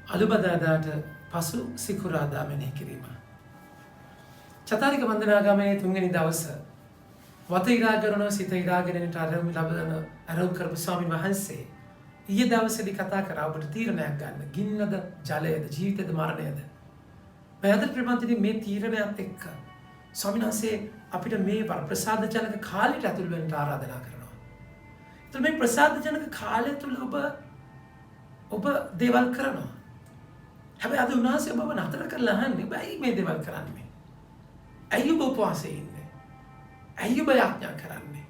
අලුබදාදාට පසු සිකුරාදා මෙනෙහි කිරීම. චතාරික වන්දනාගමනේ තුන්වෙනි දවස වත ඉරා කරන සිත ඉරාගෙනට අරමු ලබන අරව් කරපු ස්වාමීන් වහන්සේ ඊයේ දවසේදී කතා කරා ඔබට තීරණයක් ගන්න. ගින්නද ජලයද ජීවිතේද මරණයද? වැයද ප්‍රමන්තිනි මේ තීරණයත් එක්ක ස්වාමීන් වහන්සේ අපිට මේ ප්‍රසාද ජනක කාලයට ඇතුල් වෙන්න ආරාධනා කරනවා. ඒතර මේ ප්‍රසාද ජනක කාලය තුල ඔබ දේවල් කරනවා. හැබැයි අද උන්වහන්සේ ඔබව නතර කරලා අහන්නේ බයි මේ දේවල් කරන්නේ. ඇයි ඔබ උපවාසයේ ඉන්නේ? ඇයි ඔබ යාඥා කරන්නේ?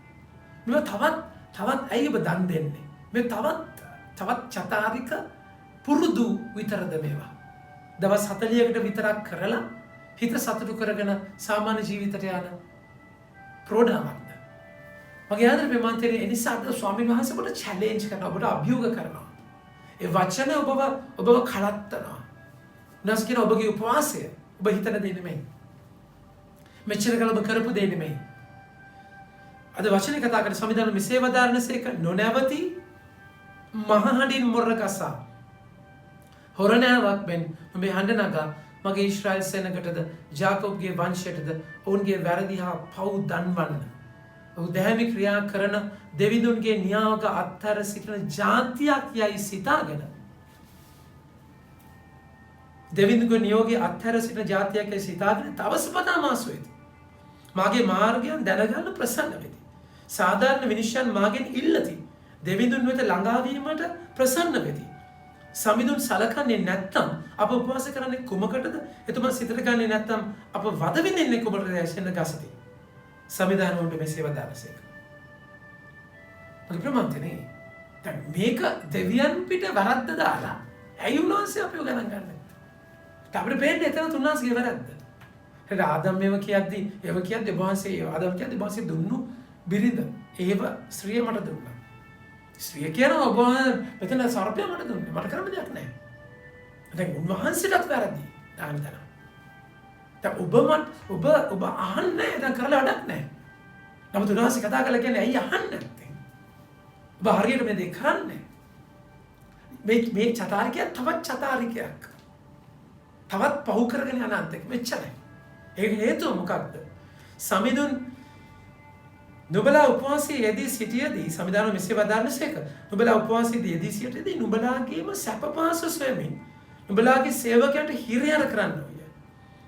මේ තවත් ඇයි ඔබ දන් දෙන්නේ? මේ තවත් චතාරික පුරුදු විතරද මේවා? දවස් 40කට විතරක් කරලා හිත සතුටු කරගෙන සාමාන්‍ය ජීවිතයට යන ප්‍රෝඩාවක්ද? මගේ ආදර ප්‍රේමන්තේ එනිසා අද ස්වාමීන් වහන්සේ ඔබට චැලෙන්ජ් කරනවා, ඔබට අභියෝග කරනවා. ඒ වචන ඔබව කලත්තනවා. නැස් කියන ඔබගේ උපවාසය ඔබ හිතන දේ නෙමෙයි. මෙච්චර කල ඔබ කරපු දේ නෙමෙයි. අද වචනේ කතා කරන සමිදාන මෙසේ වදාරනසේක නොනවති මහහඬින් මොරකසා හොරණාවක් මෙන් ඔබේ හඬ නගා මගේ ඊශ්‍රායල් සේනකටද ජාකෝබ්ගේ වංශයටද ඔවුන්ගේ වැරදි හා පව් දන්වන්න. ඔහු දැහැමි ක්‍රියා කරන දෙවිඳුන්ගේ නියාග අත්තර සිටින ජාතියක් යයි සිතාගෙන දෙවිඳුන්ගේ නියෝගයේ අත්තර සිටින ජාතියක් යයි සිතාගෙන තවසපතා මාසු වෙති. මාගේ මාර්ගයන් දැනගන්න ප්‍රසන්න වෙති. සාධාරණ විනිශ්චයන් මාගෙන් ඉල්ලති. දෙවිඳුන් වෙත ළඟා වීමට ප්‍රසන්න වෙති. සමිඳුන් සලකන්නේ නැත්නම් අප උපවාස කරන්නේ කුමකටද? එතුමා සිතට ගන්නේ නැත්නම් අප වද විඳින්නේ කුමකටද යැසෙන්න ගසති. සමිදාන වලට මෙසේ වදාළසේක. ප්‍රමන්තනේ දැන් මේක දෙවියන් පිට වරද්ද දාලා ඇයි උන්වහන්සේ අපිව ගණන් ගන්නේ? අපිට පේන්නේ එතන තුන්වහන්සේගේ වැරද්ද. හරි ආදම් මේව කියද්දි ඒව කියද්දි වහන්සේ ආදම් කියද්දි වහන්සේ දුන්නු බිරිඳ ඒව ස්ත්‍රිය මට දුන්නා. ස්ත්‍රිය කියනවා ඔබ මෙතන සර්පය මට දුන්නේ. මට කරන්න දෙයක් නැහැ. දැන් උන්වහන්සේටත් වැරදි. දාන තරම්. ඔබ අහන්නේ දැන් කරලා වැඩක් නැහැ. නමුත් උන්වහන්සේ කතා කරලා කියන්නේ ඇයි අහන්නේ නැත්තේ? ඔබ හරියට මේ දේ කරන්නේ. මේ චතාරිකයක් තවත් චතාරිකයක්. තවත් පහු කරගෙන යන අන්තයක් මෙච්චරයි. ඒක හේතුව මොකක්ද? සමිඳුන් නුඹලා උපවාසයේ යෙදී සිටියේදී සමිදාන මෙසේ වදාරනසේක. නුඹලා උපවාසයේ යෙදී සිටියේදී නුඹලාගේම සැප පහසු සොයමින් නුඹලාගේ සේවකයන්ට හිරියර කරන්න ඕය.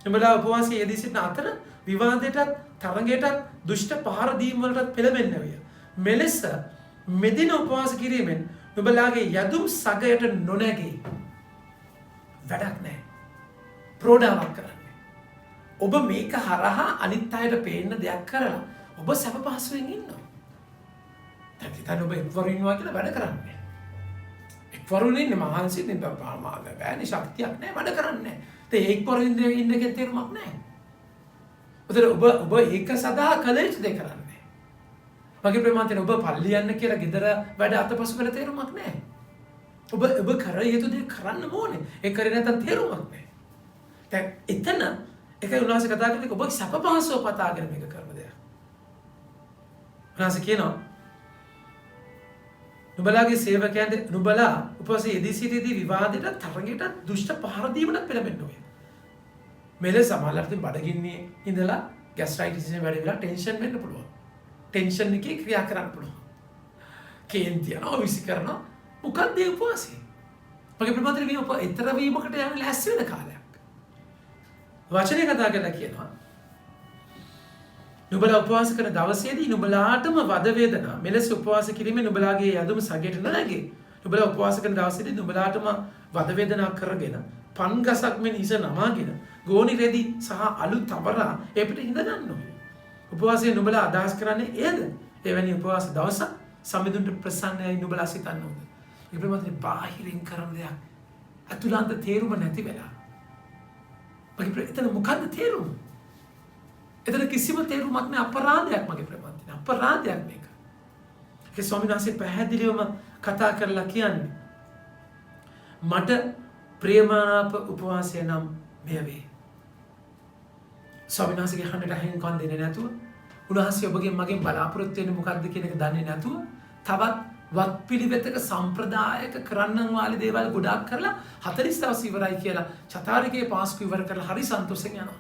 නුඹලා උපවාසයේ යෙදී සිටින අතර විවාදයටත් තරඟයටත් දුෂ්ට පහර දීම් වලටත් පෙළඹෙන්න ඕය. මෙලෙස මෙදින උපවාස කිරීමෙන් නුඹලාගේ යදුම් සගයට නොනැගී වැඩක් නැහැ. ප්‍රෝඩාවක් කරන්නේ. ඔබ මේක හරහා අනිත් අයට පේන්න දෙයක් කරලා ඔබ සැප පහසුවෙන් ඉන්නවා. දැන් හිතන්න ඔබ එක්වරු ඉන්නවා කියලා වැඩ කරන්නේ. එක්වරු ඉන්නේ මහන්සියෙන් බෑනේ ශක්තියක් නැහැ වැඩ කරන්නේ. ඒ එක්වරු ඉන්න එකේ තේරුමක් නැහැ. ඔබ ඒක සදා කළ යුතු දෙයක් කරන්නේ. මගේ ප්‍රේමන්තේ ඔබ පල්ලි යන්න කියලා ගෙදර වැඩ අතපසු කරලා තේරුමක් නැහැ. ඔබ කර යුතු දේ කරන්න ඕනේ. ඒ කරේ නැත්නම් තේරුමක් නැහැ. දැන් එතන එකයි උන්වහන්සේ කතා කරන්නේ ඔබ සැප පහසුව පතාගෙන මේක කරන දෙයක්. උන්වහන්සේ කියනවා නුඹලාගේ සේවකයන්ට නුඹලා උපවාසයේ යෙදී සිටියේදී විවාදයට තරඟයට දුෂ්ට පහර දීමකට පෙළඹෙන්න ඕනේ. මෙලෙස සමහරවිට බඩගින්නේ ඉඳලා ગેස්ට්‍රයිටිස් එකෙන් වැඩි වෙලා ටෙන්ෂන් වෙන්න පුළුවන්. ටෙන්ෂන් එකේ ක්‍රියා කරන්න පුළුවන්. කේන්ති යනවා විසි කරනවා මොකක්ද ඒ උපවාසය? මගේ ප්‍රමාදේ මේ ඊතර වීමකට යන ලෑස්ති වෙන කාලයක්. වචනේ කතා කරලා කියනවා නුඹලා උපවාස කරන දවසේදී නුඹලාටම වද වේදනා මෙලෙස උපවාස කිරීමෙන් නුඹලාගේ යදුම සගයට නොනැගේ. නුඹලා උපවාස කරන දවසේදී නුඹලාටම වද වේදනා කරගෙන පන්ගසක් මෙන් හිස නමාගෙන ගෝනි රෙදි සහ අලු තබරා ඒ පිට හිඳ ගන්න ඕනේ. උපවාසයේ නුඹලා අදහස් කරන්නේ එයද? එවැනි උපවාස දවසක් සමිඳුන්ට ප්‍රසන්නයි නුඹලා සිතන්න ඕනේ. ඒ ප්‍රමාණය බාහිරින් කරන දෙයක් අතුලාන්ත තේරුම නැති වෙලා. එතන මොකද්ද තේරුම? එතන කිසිම තේරුමක් නැහැ. අපරාධයක් මගේ ප්‍රමාණය. අපරාධයක් මේක. ඒ ස්වාමීන් වහන්සේ පැහැදිලිවම කතා කරලා කියන්නේ මට ප්‍රේමානාප උපවාසය නම් මෙය වේ. ස්වාමීන් වහන්සේගේ හඬට අහිං කන් දෙන්නේ නැතුව උන්වහන්සේ ඔබගෙන් මගෙන් බලාපොරොත්තු වෙන්නේ මොකද්ද කියන එක දන්නේ නැතුව තවත් වත් පිළිවෙතක සම්ප්‍රදායක කරන්න වාලේ දේවල් ගොඩාක් කරලා 40 දවස් ඉවරයි කියලා චතාරිකේ පාස්කු ඉවර කරලා හරි සන්තෝෂෙන් යනවා.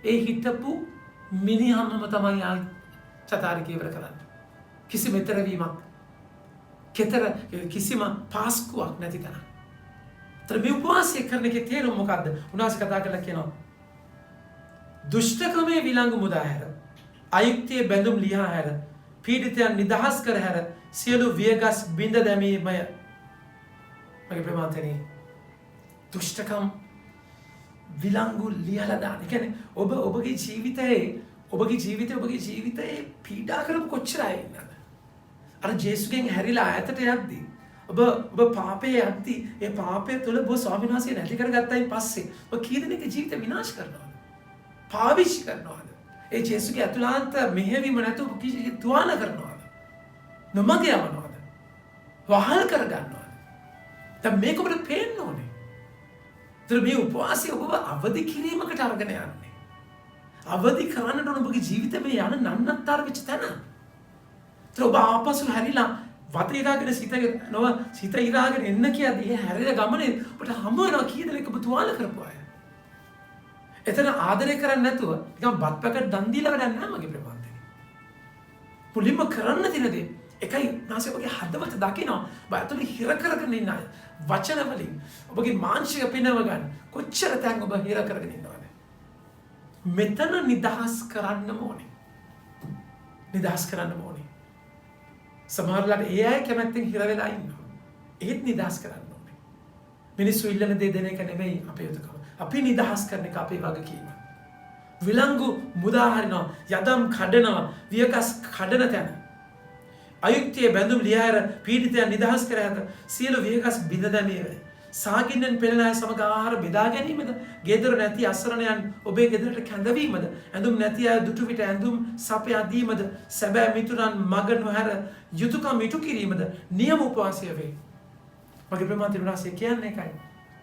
ඒ හිටපු මිනිහාමම තමයි චතාරිකේ ඉවර කරන්නේ. කිසි මෙතරවීමක් කිසිම පාස්කුවක් නැති තැන. තර මේ උපවාසය කරන එකේ තේරුම මොකද්ද? උනාස කතා කරලා කියනවා දුෂ්ටකමේ විලංගු මුදා හැර, අයුක්තිය බැඳුම් ලියා හැර, පීඩිතයන් නිදහස් කර හැර, සියලු වියගස් බිඳ දැමීමය. මගේ ප්‍රමාතනේ දුෂ්ටකම් විලංගු ලියලා දාන. ඒ කියන්නේ ඔබගේ ජීවිතයේ පීඩා කරපු කොච්චර අය ඉන්නවද? අර ජේසුගෙන් හැරිලා ඈතට යද්දී ඔබ පාපේ යද්දී ඒ පාපය තුළ ඔබ ස්වාමීන් වහන්සේ නැති කරගත්තයින් පස්සේ ඔබ කී දෙනෙක්ගේ ජීවිත විනාශ කරනවද? පාවිච්චි කරනවද? ඒ ජේසුගේ අතුලාන්ත මෙහෙවීම නැතුව කිසි තුවාල කරනවද? නොමග යවනවද? වහල් කරගන්නවද? දැන් මේක ඔබට පේන්න ඕනේ. ඒතර මේ උපවාසය ඔබව අවදි කිරීමකට අරගෙන යන්නේ. අවදි කරන්නට ඕන ඔබගේ ජීවිතේ මේ යන නන්නත්තර වෙච්ච තැන. ඒතර ඔබ ආපසු හැරිලා වත ඉරාගෙන සිත ඉරාගෙන එන්න කියද්දී ඒ හැරිලා ගමනේ ඔබට හම්බ වෙනවා කී දෙනෙක් ඔබ තුවාල කරපු අය. එතන ආදරය කරන්නේ නැතුව නිකන් බත් පැකට් දන් දීලා වැඩක් නැහැ මගේ ප්‍රමාණය. මුලින්ම කරන්න තියෙන දේ එකයි නැසෙ ඔබගේ හදවත දකිනවා. ඔබ ඇතුලේ හිර කරගෙන ඉන්න අය වචන වලින් ඔබගේ මානසික පිනව ගන්න කොච්චර තැන් ඔබ හිර කරගෙන ඉන්නවද? මෙතන නිදහස් කරන්න ඕනේ. නිදහස් කරන්න ඕනේ. සමහරවිට ඒ අය කැමැත්තෙන් හිර වෙලා ඉන්නවා. ඒත් නිදහස් කරන්න ඕනේ. මිනිස්සු ඉල්ලන දේ දෙන එක නෙමෙයි අපේ යුතුයකම. අපි නිදහස් කරන එක අපේ වගකීම. විලංගු මුදා හරිනවා, යදම් කඩනවා, වියකස් කඩන තැන. අයුක්තිය බැඳුම් ලියාර පීඩිතයන් නිදහස් කර ඇත. සියලු වියකස් බිඳ දැමීම. සාගින්නෙන් පෙළෙන අය සමග ආහාර බෙදා ගැනීමද? ගෙදර නැති අසරණයන් ඔබේ ගෙදරට කැඳවීමද? ඇඳුම් නැති අය දුටු විට ඇඳුම් සපයා දීමද? සැබෑ මිතුරන් මග නොහැර යුතුයකම් ඉටු කිරීමද නියම උපවාසය වේ. මගේ ප්‍රමාණ තිරුණාසේ කියන්නේ ඒකයි.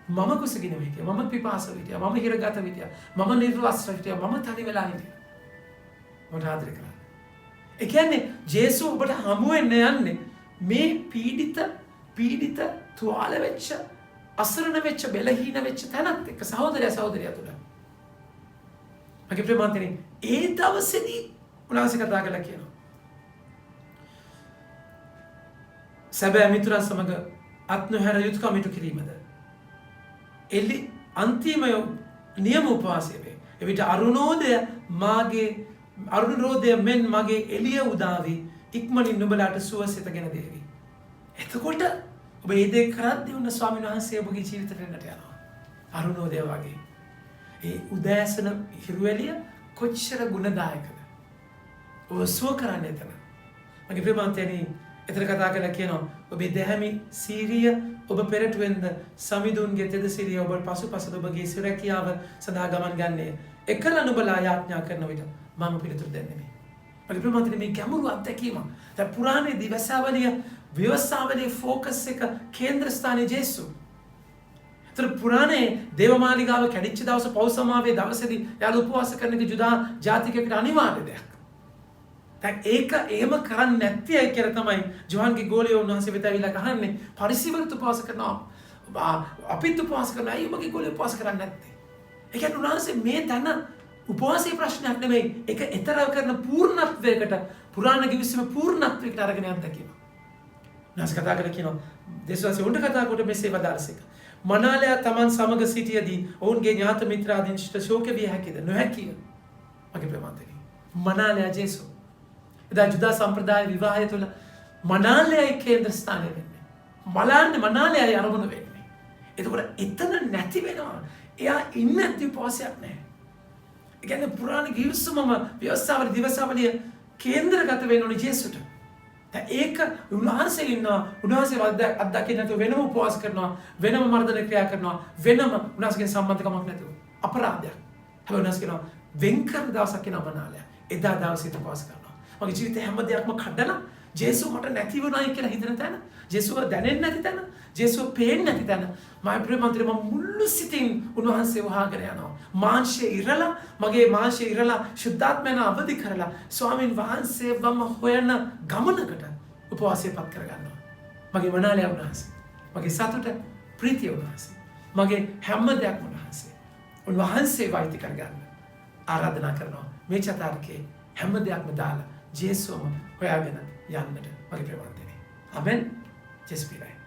මම කුසගින විදිය, මම පිපාස විදිය, මම හිරගත විදිය, මම නිර්වස්ත්‍ර විදිය, මම තනි වෙලා හිටියා. මට ආදරය කරා. ඒ කියන්නේ ජේසු ඔබට හමු වෙන්න යන්නේ මේ පීඩිත තුවාල වෙච්ච අසරණ වෙච්ච බෙලහීන වෙච්ච තැනත් එක්ක සහෝදරයා සහෝදරිය තුළ. මගේ ප්‍රමාණතනේ ඒ දවසේදී උනාසේ කතා කළා කියනවා. සැබෑ මිතුරන් සමග අත් නොහැර යුතුයකම් ඉටු කිරීමද? එලි අන්තිම නියම උපවාසය වේ. එවිට අරුණෝදය මෙන් මගේ එළිය උදාවි ඉක්මනින් නුඹලාට සුවසිත ගෙන දේවි. එතකොට ඔබ ඒ දේ කරද්දී උන්න ස්වාමීන් වහන්සේ ඔබගේ ජීවිතයට එන්නට යනවා. අරුණෝදය වගේ. ඒ උදෑසන හිරුවෙලිය කොච්චර ගුණදායකද? ඔබ සුව කරන්නේ එතන. මගේ ප්‍රේමන්තයනි එතන කතා කරලා කියනවා ඔබේ දැහැමි සීරිය ඔබ පෙරටුවෙන්ද සමිඳුන්ගේ තෙද සිරිය ඔබ පසුපසට ඔබගේ සුරැකියාව සඳහා ගමන් ගන්නේ. එකලා නුඹලා යාඥා කරන විට මම පිළිතුරු දෙන්නේ. මගේ ප්‍රේමන්තනි මේ ගැඹුරු අත්දැකීම. දැන් පුරාණයේ දිවසාවලිය ව්‍යවස්ථාවලේ ෆෝකස් එක කේන්ද්‍ර ස්ථානයේ ජේසු. ඒතර පුරාණයේ දේවමාලිගාව කැඩිච්ච දවස පෞල් සමාවේ දවසේදී යාළු උපවාස කරන එක ජුදා ජාතිකයකට අනිවාර්ය දෙයක්. දැන් ඒක එහෙම කරන්නේ නැති අය කියලා තමයි ජෝහන්ගේ ගෝලියෝ උන්වහන්සේ වෙත ඇවිල්ලා අහන්නේ පරිසිවරුත් උපවාස කරනවා. අපිත් උපවාස කරනවා. අයියෝ මගේ ගෝලියෝ උපවාස කරන්නේ නැත්තේ. ඒ කියන්නේ උන්වහන්සේ මේ තන උපවාසයේ ප්‍රශ්නයක් නෙමෙයි. ඒක ඊතර කරන පූර්ණත්වයකට පුරාණ කිවිසම පූර්ණත්වයකට අරගෙන යන්න කියනවා. නැස් කතා කරලා කියනවා දේශවාසී උන්ට කතා කොට මෙසේ වදාළසේක. මනාලයා තමන් සමග සිටියදී ඔවුන්ගේ ඥාත මිත්‍රාදීන්ට ශෝක විය හැකිද? නොහැකිය. මගේ ප්‍රමාණතනි. මනාලයා ජේසු. එදා ජුදා සම්ප්‍රදාය විවාහය තුළ මනාලයයි කේන්ද්‍ර ස්ථානය වෙන්නේ. මනාලයයි අරමුණ වෙන්නේ. එතකොට එතන නැති වෙනවා. එයා ඉන්නේ නැති උපවාසයක් නැහැ. ඒ කියන්නේ පුරාණ ගිවිසුමම ව්‍යවස්ථාවල දිවසාවලිය කේන්ද්‍රගත වෙන්න ඕනේ ජේසුට. දැන් ඒක උන්වහන්සේ ඉන්නවා. උන්වහන්සේ අත්දකින්න නැතුව වෙනම උපවාස කරනවා, වෙනම මර්ධන ක්‍රියා කරනවා, වෙනම උන්වහන්සේගේ සම්බන්ධකමක් නැතුව අපරාධයක්. හැබැයි උන්වහන්සේ කියනවා වෙන් කරන දවසක් එනවා මනාලයා. එදා දවසේ උපවාස කරනවා. මගේ ජීවිතේ හැම දෙයක්ම කඩලා ජේසු මට නැති වුණායි කියලා හිතන තැන, ජේසුව දැනෙන්නේ නැති තැන, ජේසුව පේන්නේ නැති තැන, මම ප්‍රේමන්තර මම මුළු සිතින් උන්වහන්සේ වහගෙන යනවා. මාංශය ඉරලා, මගේ මාංශය ඉරලා ශුද්ධාත්මයන් අවදි කරලා ස්වාමින් වහන්සේවම හොයන ගමනකට උපවාසය පත් කරගන්නවා. මගේ මනාලය උන්වහන්සේ. මගේ සතුට ප්‍රීතිය උන්වහන්සේ. මගේ හැම දෙයක්ම උන්වහන්සේ. උන්වහන්සේ වෛති කරගන්න ආරාධනා කරනවා. මේ චතාරිකේ හැම දෙයක්ම දාලා ජේසුවම හොයාගෙන යන්නට මගේ ප්‍රවන්තනේ. ආමෙන්. ජෙස්පිරයි.